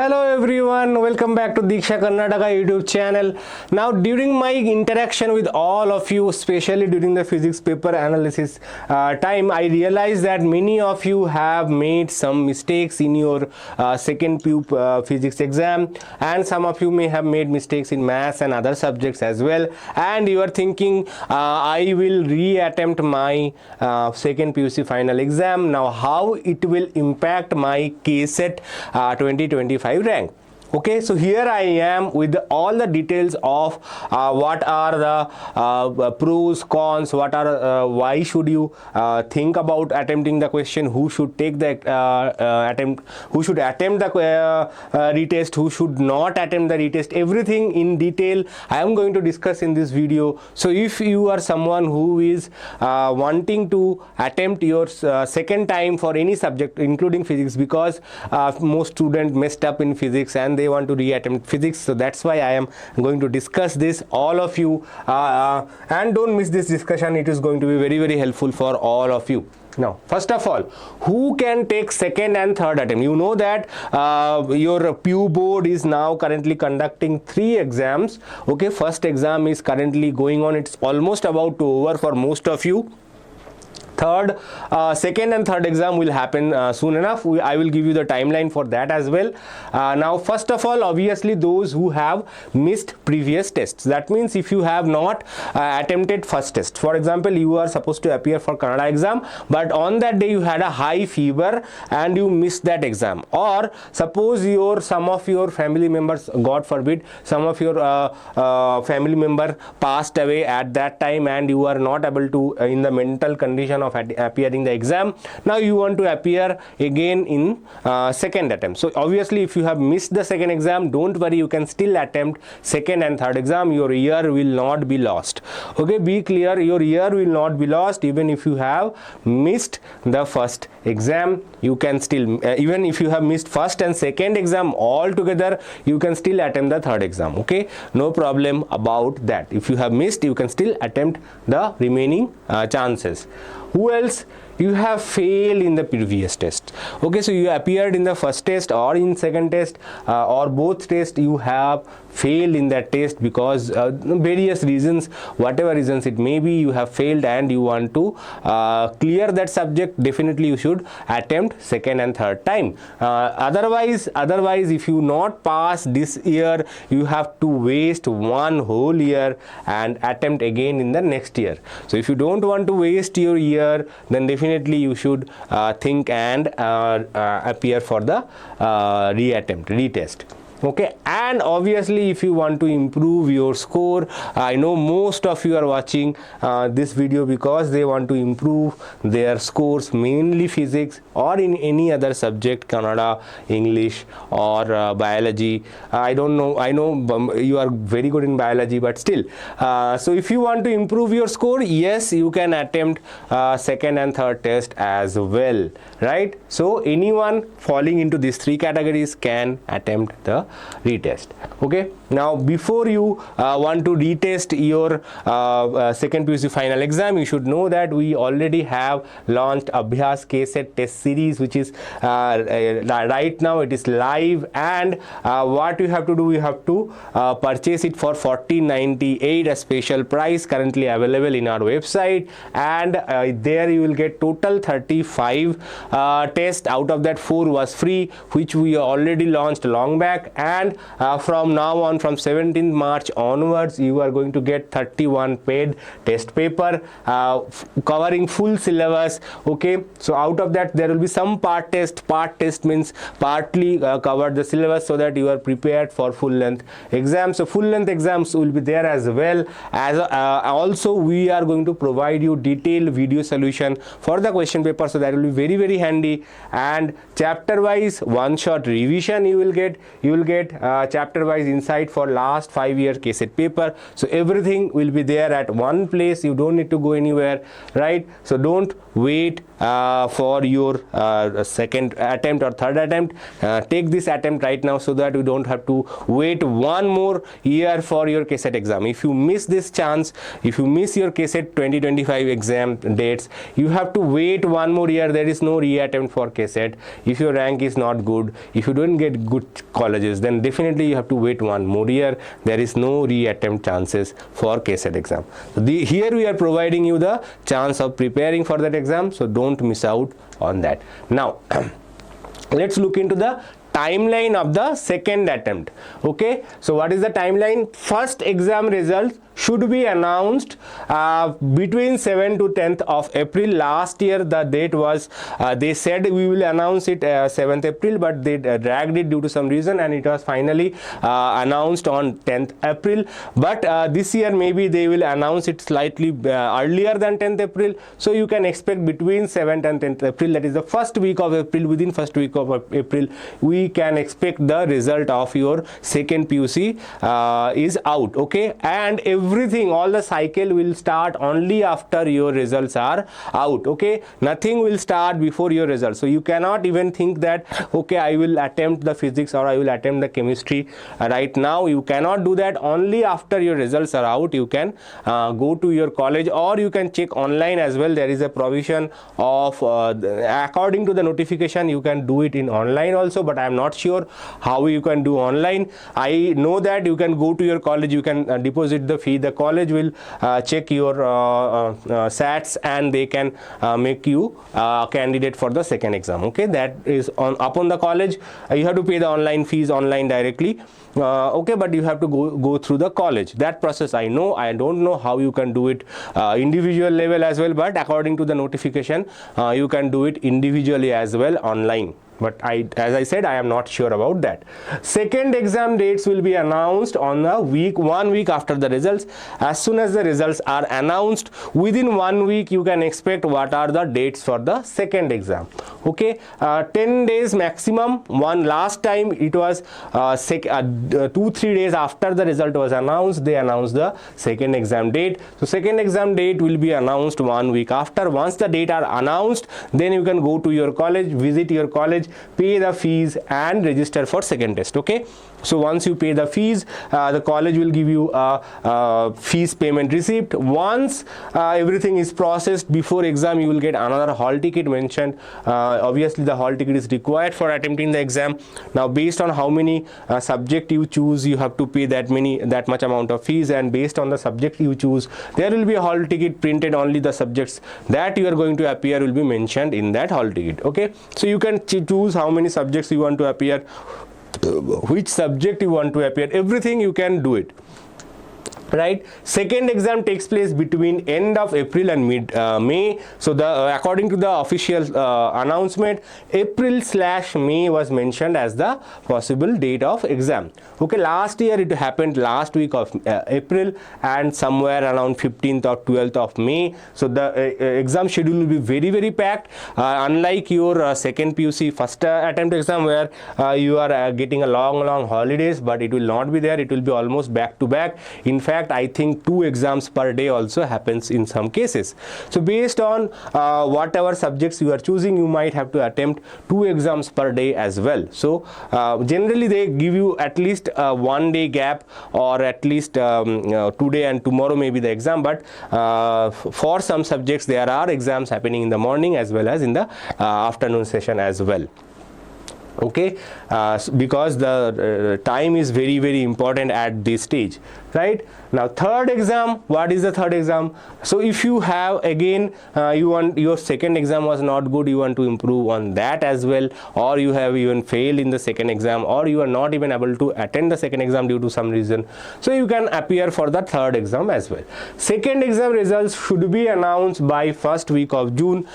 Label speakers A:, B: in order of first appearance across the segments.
A: Hello everyone, welcome back to Diksha Karnataka YouTube channel. Now during my interaction with all of you, especially during the physics paper analysis time, I realized that many of you have made some mistakes in your second PUC physics exam, and some of you may have made mistakes in maths and other subjects as well, and you are thinking I will reattempt my second PUC final exam. Now how it will impact my KCET 2025 rank. Okay, so here I am with all the details of what are the pros, cons, what are why should you think about attempting the question, who should take the attempt, who should attempt the retest, who should not attempt the retest. Everything in detail I am going to discuss in this video. So if you are someone who is wanting to attempt your second time for any subject including physics, because most students messed up in physics and they want to reattempt physics, so that's why I am going to discuss this all of you, and don't miss this discussion. It is going to be very helpful for all of you. Now first of all, who can take second and third attempt? You know that your PU board is now currently conducting 3 exams. Okay, first exam is currently going on, it's almost about to over for most of you. Second and third exam will happen soon enough. I will give you the timeline for that as well. Now first of all, obviously those who have missed previous tests, that means if you have not attempted first test, for example you are supposed to appear for Kannada exam, but on that day you had a high fever and you missed that exam, or suppose some of your family members, God forbid, some of your family member passed away at that time and you are not able to in the mental condition of appearing the exam. Now you want to appear again in second attempt. So obviously if you have missed the second exam, don't worry, you can still attempt second and third exam. Your year will not be lost. Okay, be clear, your year will not be lost. Even if you have missed the first exam, you can still even if you have missed first and second exam altogether, you can still attempt the third exam. Okay, no problem about that. If you have missed, you can still attempt the remaining chances. Who else? You have failed in the previous test. Okay, so you appeared in the first test or in second test or both tests, you have failed in that test because various reasons, whatever reasons it may be, you have failed and you want to clear that subject. Definitely you should attempt second and third time. Otherwise if you not pass this year, you have to waste one whole year and attempt again in the next year. So if you don't want to waste your year, then definitely you should think and appear for the retest. Okay, and obviously if you want to improve your score, I know most of you are watching this video because they want to improve their scores, mainly physics or in any other subject, Kannada, English or biology. I don't know, I know you are very good in biology, but still, so if you want to improve your score, yes, you can attempt second and third test as well, right? So anyone falling into these 3 categories can attempt the retest. Okay, now before you want to retest your second PUC final exam, you should know that we already have launched Abhyas KCET test series, which is right now it is live, and what you have to do, you have to purchase it for 1498, a special price currently available in our website, and there you will get total 35 tests. Out of that 4 was free, which we already launched long back, and from now on, from 17th March onwards, you are going to get 31 paid test paper covering full syllabus. Okay, so out of that there will be some part test means partly cover the syllabus so that you are prepared for full length exams. So full length exams will be there as well as also we are going to provide you detailed video solution for the question paper, so that will be very handy, and chapter wise one shot revision you will get. You will will get chapter wise insight for last 5-year KCET paper. So everything will be there at one place. You don't need to go anywhere, right? So don't wait for your second attempt or third attempt. Take this attempt right now so that you don't have to wait one more year for your KCET exam. If you miss this chance, if you miss your KCET 2025 exam dates, you have to wait one more year. There is no reattempt for KCET. If your rank is not good, if you don't get good colleges, then definitely you have to wait one more year. There is no reattempt chances for KCET exam. So here we are providing you the chance of preparing for that exam, so don't miss out on that. Now let's look into the timeline of the second attempt. Okay, so what is the timeline? First exam results should be announced between 7th to 10th of April. Last year the date was they said we will announce it 7th April, but they dragged it due to some reason, and it was finally announced on 10th April. But this year maybe they will announce it slightly earlier than 10th April. So you can expect between 7th and 10th April, that is the first week of April. Within first week of April we can expect the result of your second PUC is out. Okay, and everything, all the cycle will start only after your results are out. Okay, nothing will start before your results. So you cannot even think that okay, I will attempt the physics or I will attempt the chemistry right now. You cannot do that. Only after your results are out you can go to your college, or you can check online as well. There is a provision of according to the notification you can do it in online also, but I am not sure how you can do online. I know that you can go to your college, you can deposit the fee. The college will check your SATs and they can make you candidate for the second exam. Okay, that is upon the college. You have to pay the online fees online directly. Okay, but you have to go through the college. That process I know. I don't know how you can do it individual level as well, but according to the notification you can do it individually as well online. But as I said, I am not sure about that. Second exam dates will be announced on the 1 week after the results. As soon as the results are announced, within 1 week you can expect what are the dates for the second exam. Okay, 10 days maximum. Last time it was 2-3 days after the result was announced, they announced the second exam date. So second exam date will be announced 1 week after. Once the date are announced, then you can go to your college, visit your college, pay the fees and register for second test. Okay, so once you pay the fees, the college will give you a fees payment receipt. Once everything is processed before exam, you will get another hall ticket mentioned. Obviously the hall ticket is required for attempting the exam. Now based on how many subject you choose, you have to pay that much amount of fees, and based on the subject you choose, there will be a hall ticket printed. Only the subjects that you are going to appear will be mentioned in that hall ticket. Okay, so you can choose how many subjects you want to appear, which subject you want to appear, everything you can do it. Right, second exam takes place between end of April and mid May. So according to the official announcement, April/May was mentioned as the possible date of exam. Okay, last year it happened last week of April and somewhere around 15th or 12th of May. So the exam schedule will be very packed, unlike your second PUC first attempt exam where you are getting a long holidays, but it will not be there. It will be almost back to back. In fact, I think 2 exams per day also happens in some cases. So based on whatever subjects you are choosing, you might have to attempt 2 exams per day as well. So generally they give you at least 1 day gap, or at least today and tomorrow may be the exam, but for some subjects there are exams happening in the morning as well as in the afternoon session as well. Okay, because the time is very important at this stage. Right, now third exam. What is the third exam? So if you have again you want, your second exam was not good, you want to improve on that as well, or you have even failed in the second exam, or you are not even able to attend the second exam due to some reason, so you can appear for the third exam as well. Second exam results should be announced by first week of June.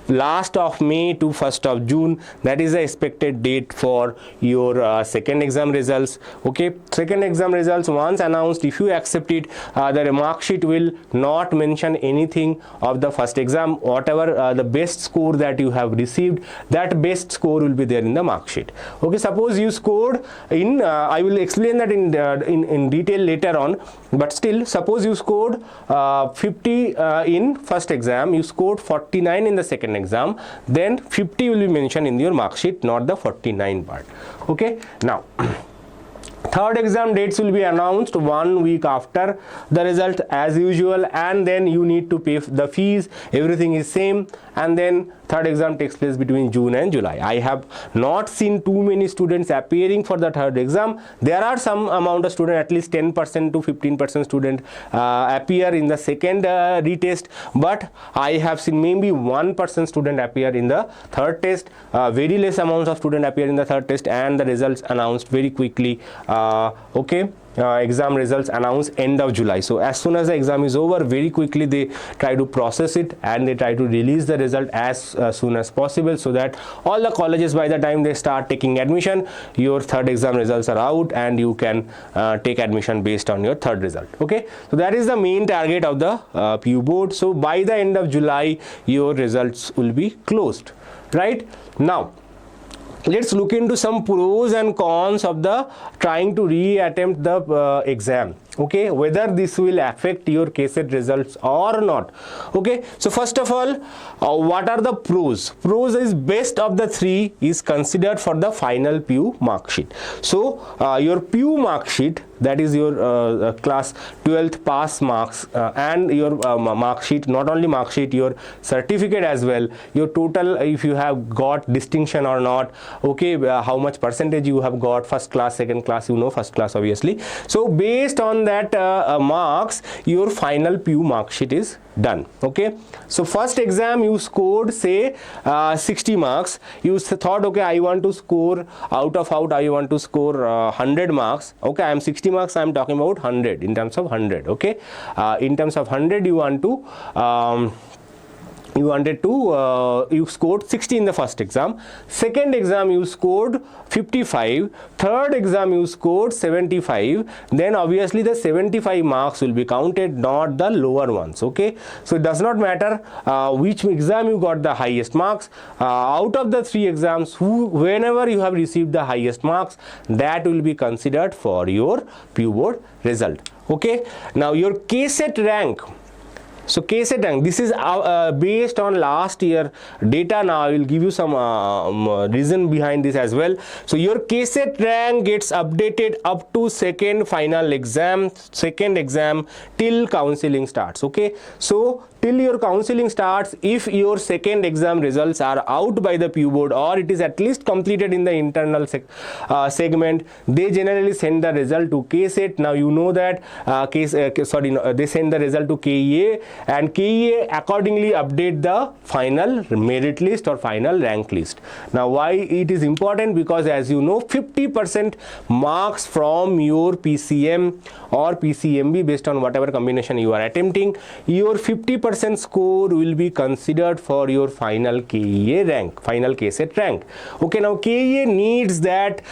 A: last of May to 1st of June. That is the expected date for your second exam results. Okay, second exam results once announced, if you accept it, the mark sheet will not mention anything of the first exam. Whatever the best score that you have received, that best score will be there in the mark sheet. Okay, suppose you scored in I will explain that in detail later on, but still, suppose you scored 50 in first exam, you scored 49 in the second exam, then 50 will be mentioned in your mark sheet, not the 49 part. Okay, now third exam dates will be announced 1 week after the result as usual, and then you need to pay the fees, everything is same, and then third exam takes place between June and July. I have not seen too many students appearing for the third exam. There are some amount of students, at least 10% to 15% student appear in the second retest, but I have seen maybe 1% student appear in the third test. Very less amounts of student appear in the third test, and the results announced very quickly. Okay, exam results announced end of July. So as soon as the exam is over, very quickly they try to process it and they try to release the result as soon as possible, so that all the colleges, by the time they start taking admission, your third exam results are out and you can take admission based on your third result. Okay, so that is the main target of the PU board. So by the end of July, your results will be closed. Right now, let's look into some pros and cons of the trying to reattempt the exam. Okay, whether this will affect your KCET results or not. Okay, so first of all, what are the pros? Pros is best of the three is considered for the final PU mark sheet. So your PU mark sheet, that is your class 12th pass marks, and your mark sheet, not only mark sheet, your certificate as well, your total, if you have got distinction or not, okay, how much percentage you have got, first class, second class, you know, first class obviously. So based on that marks, your final PU mark sheet is done. Okay, so first exam you scored say 60 marks. You thought, okay, I want to score out, I want to score 100 marks. Okay, I am 60 marks, I am talking about 100 in terms of 100. Okay, in terms of 100 you want to you scored 60 in the first exam, second exam you scored 55, third exam you scored 75, then obviously the 75 marks will be counted, not the lower ones. Okay, so it does not matter which exam you got the highest marks. Out of the three exams, whenever you have received the highest marks, that will be considered for your PU board result. Okay, now your KCET rank. So KCET rank, this is based on last year data. Now I will give you some reason behind this as well. So your KCET rank gets updated up to second final exam, second exam till counseling starts. Okay, so till your counseling starts, if your second exam results are out by the PU board, or it is at least completed in the internal segment, they generally send the result to KCET. Now you know that they send the result to KEA, and KEA accordingly update the final merit list or final rank list. Now why it is important? Because as you know, 50% marks from your PCM or PCMB, based on whatever combination you are attempting, your 50% score will be considered for your final KEA rank, final KCET rank. Okay, now KEA needs that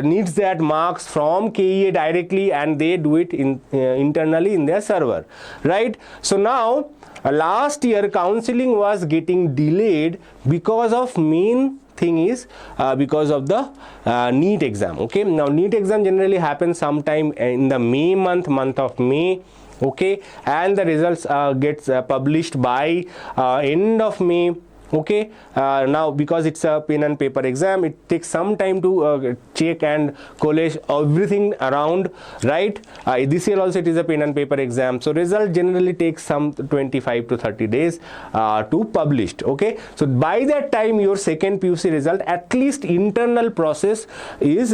A: needs that marks from KEA directly, and they do it internally in their server, right? So now last year counseling was getting delayed because of main thing is because of the NEET exam. Okay, now NEET exam generally happens sometime in the month of May. Okay, and the results gets published by end of May. Okay, now because it's a pen and paper exam, it takes some time to check and collate everything around, right? This year also it is a pen and paper exam, so result generally takes some 25 to 30 days to published. Okay, so by that time your second PUC result, at least internal process is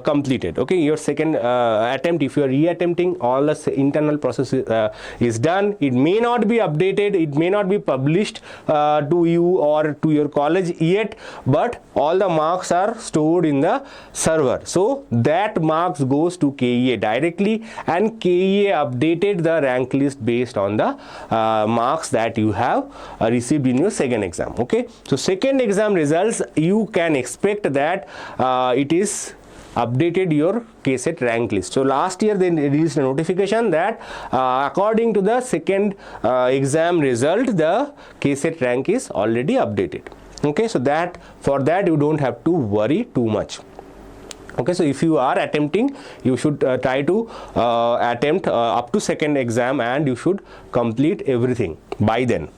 A: completed. Okay, your second attempt, if you are reattempting, all the internal process is done. It may not be updated, it may not be published to you you or to your college yet, but all the marks are stored in the server. So that marks goes to KEA directly, and KEA updated the rank list based on the marks that you have received in your second exam. Okay, so second exam results, you can expect that it is updated your KCET rank list. So last year they released a notification that according to the second exam result, the KCET rank is already updated. Okay, so that for that you don't have to worry too much. Okay, so if you are attempting, you should try to attempt up to second exam, and you should complete everything by then.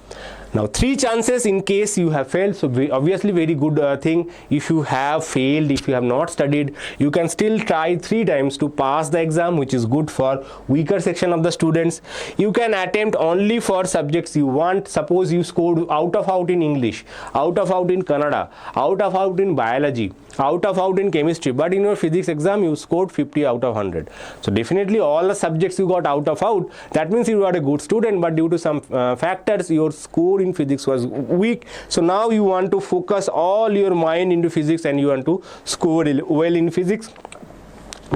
A: Now 3 chances in case you have failed. So obviously very good thing. If you have failed, if you have not studied, you can still try 3 times to pass the exam, which is good for weaker section of the students. You can attempt only for subjects you want. Suppose you scored out of out in English, out of out in Kannada, out of out in biology, out of out in chemistry, but in your physics exam you scored 50 out of 100. So definitely all the subjects you got out of out, that means you are a good student, but due to some factors your score in physics was weak. So now you want to focus all your mind into physics and you want to score well in physics.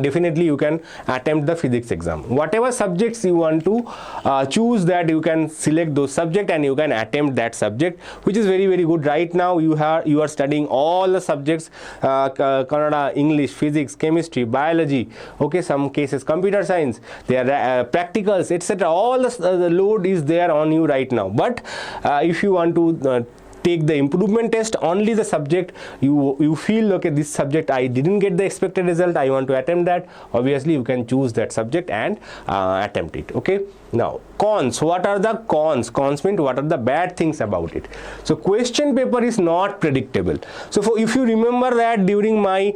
A: Definitely you can attempt the physics exam. Whatever subjects you want to choose, that you can select those subjects and you can attempt that subject, which is very good. Right now you are studying all the subjects, Kannada, English, physics, chemistry, biology, okay, some cases computer science, there are practicals, etc. All the load is there on you right now. But if you want to take the improvement test, only the subject you feel, okay, this subject I didn't get the expected result, I want to attempt that, obviously you can choose that subject and attempt it. Okay, now cons. What are the cons? Cons mean what are the bad things about it. So question paper is not predictable. So if you remember that during my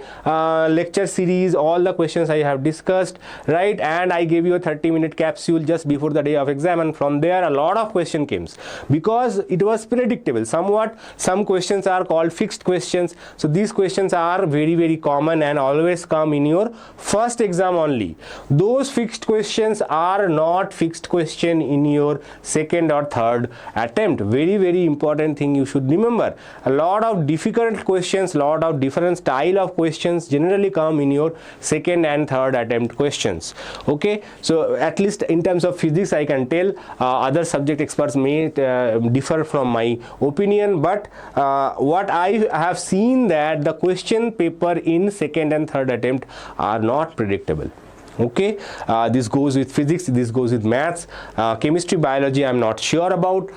A: lecture series, all the questions I have discussed, right, and I gave you a 30-minute capsule just before the day of exam, and from there a lot of question came because it was predictable. Some questions are called fixed questions. So these questions are very common and always come in your first exam only. Those fixed questions are not fixed question in your second or third attempt. Very important thing you should remember. A lot of difficult questions, lot of different style of questions generally come in your second and third attempt questions. Okay, so at least in terms of physics I can tell, other subject experts may differ from my opinion, but what I have seen that the question paper in second and third attempt are not predictable. Okay, this goes with physics, this goes with maths, chemistry, biology I'm not sure about.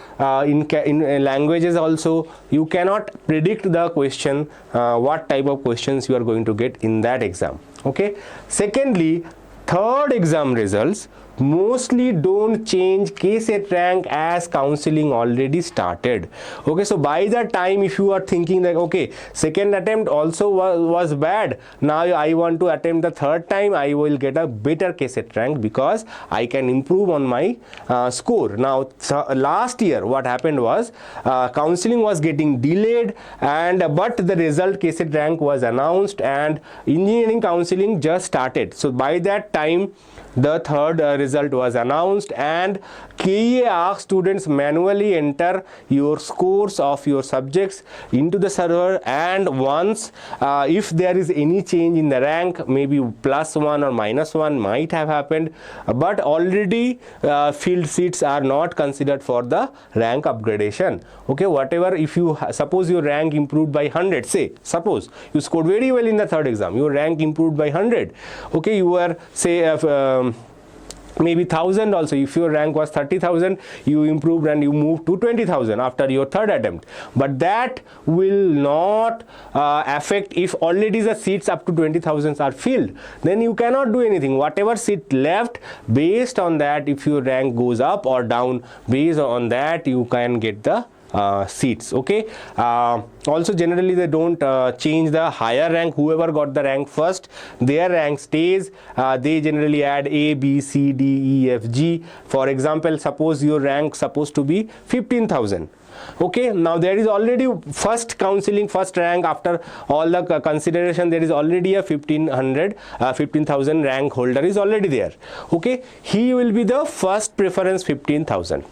A: In languages also you cannot predict the question, what type of questions you are going to get in that exam. Okay, secondly, third exam results mostly don't change KCET rank as counseling already started. Okay, so by that time if you are thinking that okay, second attempt also was bad, now I want to attempt the third time, I will get a better KCET rank because I can improve on my score. Now last year what happened was counseling was getting delayed, and but the result KCET rank was announced and engineering counseling just started. So by that time the third result was announced, and KEA asked students manually enter your scores of your subjects into the server, and once if there is any change in the rank, maybe +1 or -1 might have happened, but already filled seats are not considered for the rank upgradation. Okay, whatever, if you suppose your rank improved by 100, say suppose you scored very well in the third exam, your rank improved by 100, okay, you were say maybe 1000 also. If your rank was 30,000, you improved and you moved to 20,000 after your third attempt, but that will not affect if already the seats up to 20,000 are filled. Then you cannot do anything. Whatever seat left, based on that, if your rank goes up or down, based on that you can get the seats. Okay, also generally they don't change the higher rank. Whoever got the rank first, their rank stays. They generally add A, B, C, D, E, F, G. For example, suppose your rank supposed to be 15,000. Okay, now there is already first counseling, first rank, after all the consideration there is already a 15,000 rank holder is already there. Okay, he will be the first preference 15,000.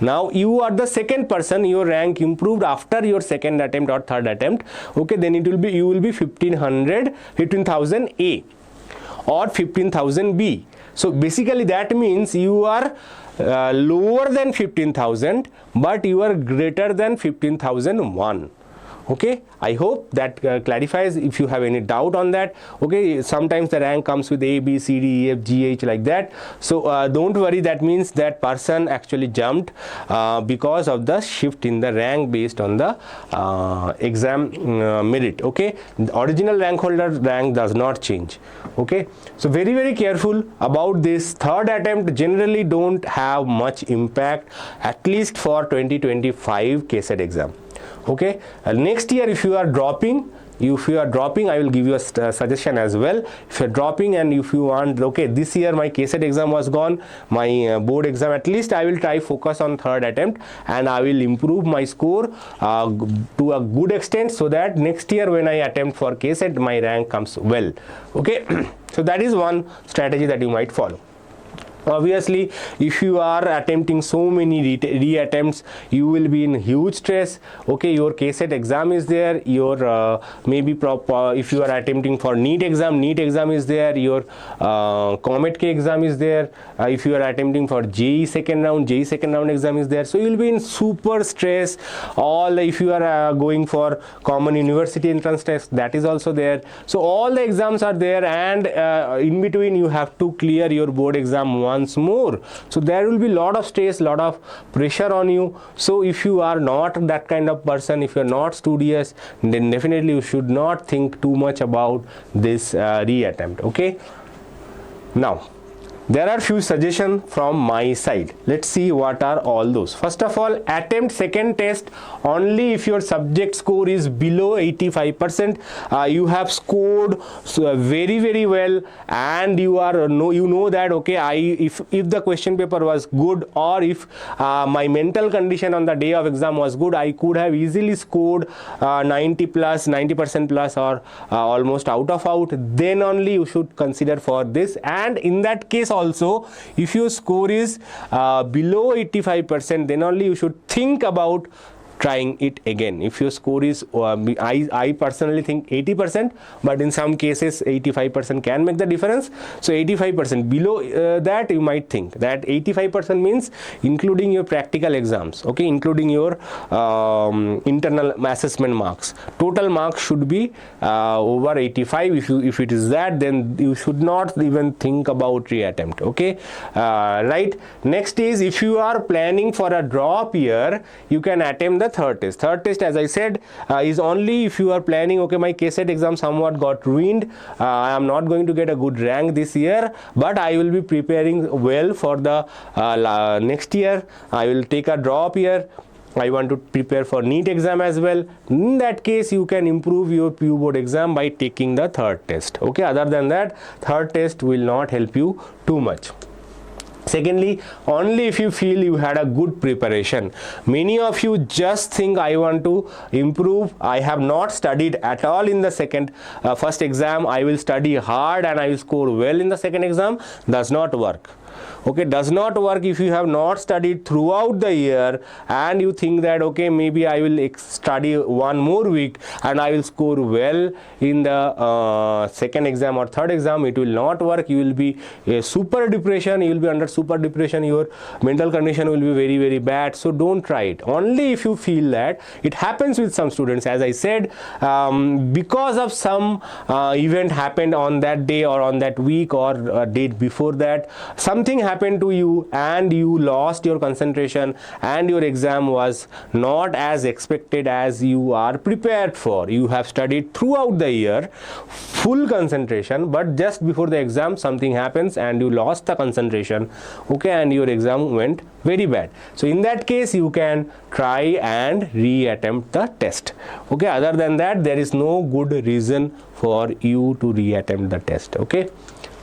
A: Now you are the second person, your rank improved after your second attempt or third attempt, okay, then it will be, you will be 15,000 A or 15,000 B. So basically that means you are lower than 15,000 but you are greater than 15,001. Okay, I hope that clarifies. If you have any doubt on that, okay, sometimes the rank comes with A, B, C, D, E, F, G, H like that. So don't worry, that means that person actually jumped because of the shift in the rank based on the exam merit. Okay, the original rank holder rank does not change. Okay, so very careful about this. Third attempt generally don't have much impact, at least for 2025 KCET exam. Okay, next year if you are dropping, I will give you a suggestion as well. If you are dropping and if you want, okay, this year my KCET exam was gone, my board exam, at least I will try focus on third attempt and I will improve my score to a good extent, so that next year when I attempt for KCET my rank comes well. Okay, so that is one strategy that you might follow. Obviously, if you are attempting so many reattempts, you will be in huge stress. Okay, your KCET exam is there, your maybe if you are attempting for NEET exam is there, your COMET K exam is there, if you are attempting for JEE second round exam is there. So you will be in super stress. All if you are going for common university entrance test, that is also there. So all the exams are there, and in between you have to clear your board exam once more. So there will be lot of stress, lot of pressure on you. So if you are not that kind of person, if you are not studious, then definitely you should not think too much about this reattempt. Okay, now there are few suggestions from my side. Let's see what are all those. First of all, attempt second test only if your subject score is below 85%. You have scored very well, and you know that okay, if the question paper was good, or if my mental condition on the day of exam was good, I could have easily scored 90% plus or almost out. Then only you should consider for this. And in that case also, if your score is below 85%, then only you should think about trying it again. If your score is I personally think 80%, but in some cases 85% can make the difference. So 85%, below that you might think that 85% means including your practical exams, okay, including your internal assessment marks. Total marks should be over 85. If it is that, then you should not even think about reattempt. Okay, right. Next is, if you are planning for a drop year, you can attempt the third test. Third test, as I said, is only if you are planning, okay, my KCET exam somewhat got ruined, I am not going to get a good rank this year, but I will be preparing well for the next year. I will take a drop year. I want to prepare for NEET exam as well. In that case, you can improve your PU board exam by taking the third test. Okay, other than that, third test will not help you too much. Secondly, only if you feel you had a good preparation. Many of you just think, I want to improve, I have not studied at all in the first exam, I will study hard and I will score well in the second exam. Does not work. Okay, does not work if you have not studied throughout the year and you think that okay, maybe I will study one more week and I will score well in the second exam or third exam. It will not work. You will be super depression, you will be under super depression, your mental condition will be very bad. So don't try it. Only if you feel that. It happens with some students, as I said, because of some event happened on that day or on that week or a date before that, something happened to you and you lost your concentration and your exam was not as expected as you are prepared for. You have studied throughout the year, full concentration, but just before the exam something happens and you lost the concentration, okay, and your exam went very bad. So in that case, you can try and reattempt the test. Okay, other than that, there is no good reason for you to reattempt the test. Okay,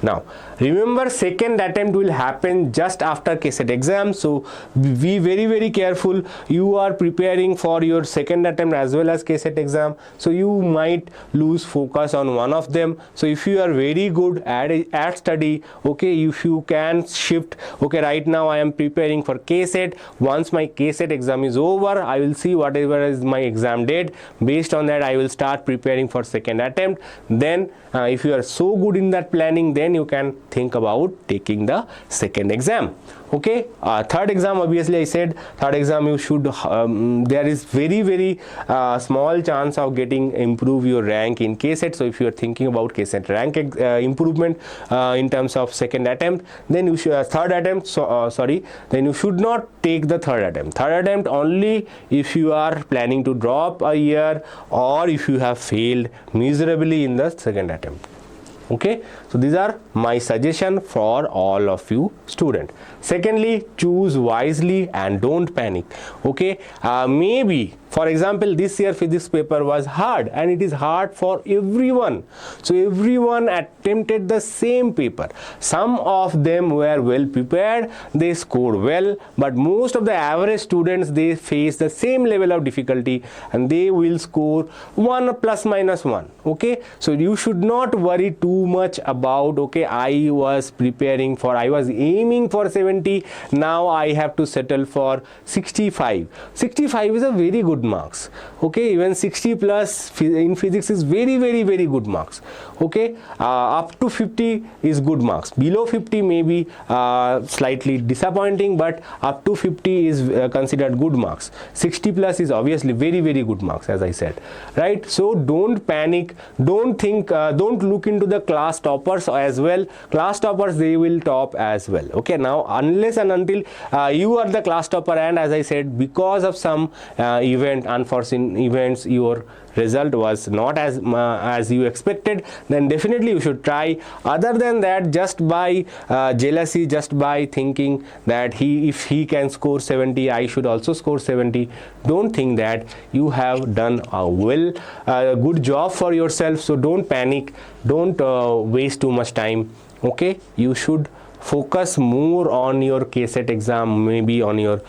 A: Now remember, second attempt will happen just after KCET exam, so be very careful. You are preparing for your second attempt as well as KCET exam, so you might lose focus on one of them. So if you are very good at study, okay, if you can shift, okay, right now I am preparing for KCET. Once my KCET exam is over, I will see whatever is my exam date. Based on that, I will start preparing for second attempt. Then if you are so good in that planning, then you can think about taking the second exam. Okay, third exam, obviously I said third exam you should there is very small chance of getting improve your rank in KCET. So if you are thinking about KCET rank improvement in terms of second attempt, then you should then you should not take the third attempt only if you are planning to drop a year or if you have failed miserably in the second attempt. Okay, so these are my suggestion for all of you students. Secondly, choose wisely and don't panic. Okay, maybe for example this year physics paper was hard, and it is hard for everyone, so everyone attempted the same paper. Some of them were well prepared, they scored well, but most of the average students, they face the same level of difficulty and they will score 1 plus minus 1. Okay, so you should not worry too much about, okay, I was aiming for 70, now I have to settle for 65. 65 is a very good marks. Okay, even 60 plus in physics is very good marks. Okay, up to 50 is good marks. Below 50 may be slightly disappointing, but up to 50 is considered good marks. 60 plus is obviously very good marks, as I said, right? So don't panic, don't look into the class toppers as well. Class toppers, they will top as well. Okay, now unless and until you are the class topper, and as I said, because of some unforeseen events, your result was not as you expected, then definitely you should try. Other than that, just by jealousy, just by thinking that if he can score 70, I should also score 70, don't think that. You have done a good job for yourself, so don't panic, don't waste too much time. Okay, you should focus more on your KCET exam, maybe on your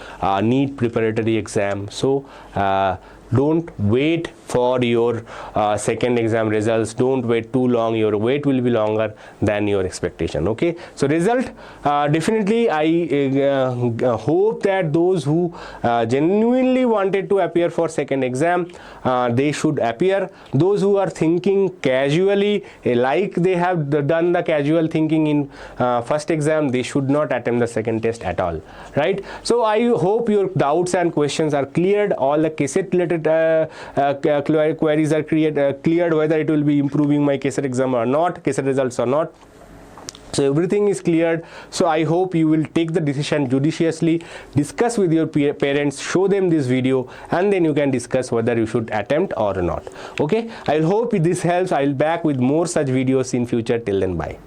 A: NEET preparatory exam. So don't wait for your second exam results. Don't wait too long. Your wait will be longer than your expectation. Okay, so result, definitely I hope that those who genuinely wanted to appear for second exam, they should appear. Those who are thinking casually, like they have done the casual thinking in first exam, they should not attempt the second test at all, right? So I hope your doubts and questions are cleared. All the KCET related queries are cleared, whether it will be improving my KCET exam or not, KCET results or not. So everything is cleared. So I hope you will take the decision judiciously, discuss with your parents, show them this video, and then you can discuss whether you should attempt or not. Okay, I hope this helps. I'll back with more such videos in future. Till then, bye.